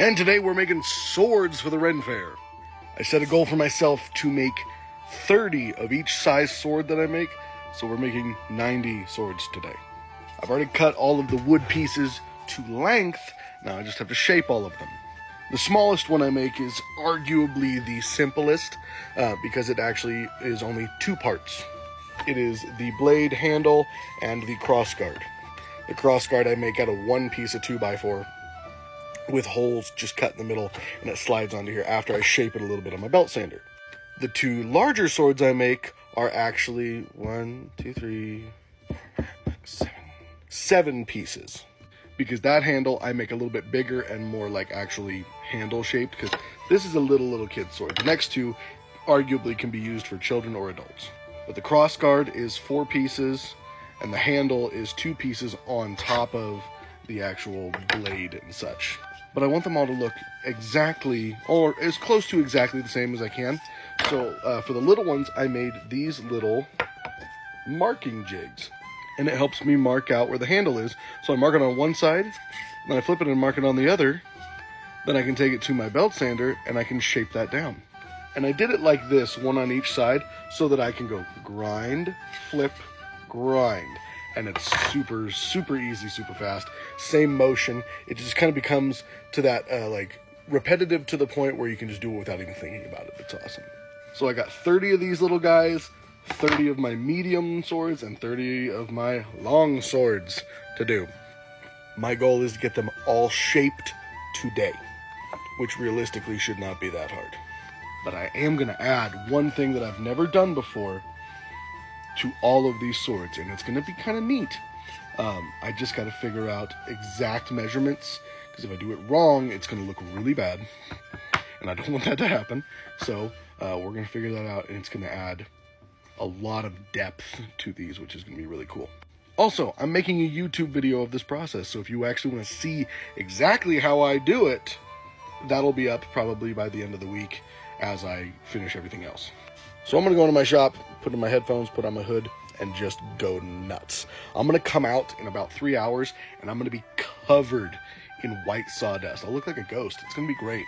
And today we're making swords for the Ren Fair. I set a goal for myself to make 30 of each size sword that I make, so we're making 90 swords today. I've already cut all of the wood pieces to length, now I just have to shape all of them. The smallest one I make is arguably the simplest, because it actually is only two parts. It is the blade handle and the crossguard. The crossguard I make out of one piece of 2x4 with holes just cut in the middle, and it slides onto here after I shape it a little bit on my belt sander. The two larger swords I make are actually 7 pieces, because that handle I make a little bit bigger and more like actually handle shaped, because this is a little kid sword. The next two arguably can be used for children or adults. But the crossguard is 4 pieces and the handle is 2 pieces on top of the actual blade and such. But I want them all to look exactly, or as close to exactly the same as I can. So for the little ones, I made these little marking jigs. And it helps me mark out where the handle is. So I mark it on one side, then I flip it and mark it on the other. Then I can take it to my belt sander and I can shape that down. And I did it like this, one on each side, so that I can go grind, flip, grind. And it's super easy, super fast. Same motion. It just kind of becomes to that like repetitive to the point where you can just do it without even thinking about it. It's awesome. So I got 30 of these little guys, 30 of my medium swords, and 30 of my long swords to do. My goal is to get them all shaped today, which realistically should not be that hard. But I am going to add one thing that I've never done before to all of these swords, and it's going to be kind of neat. I just got to figure out exact measurements, because if I do it wrong, it's going to look really bad, and I don't want that to happen. So we're going to figure that out, and it's going to add a lot of depth to these, which is going to be really cool. Also, I'm making a YouTube video of this process, so if you actually want to see exactly how I do it, that'll be up probably by the end of the week as I finish everything else. So I'm going to go into my shop, put in my headphones, put on my hood, and just go nuts. I'm going to come out in about 3 hours, and I'm going to be covered in white sawdust. I'll look like a ghost. It's going to be great.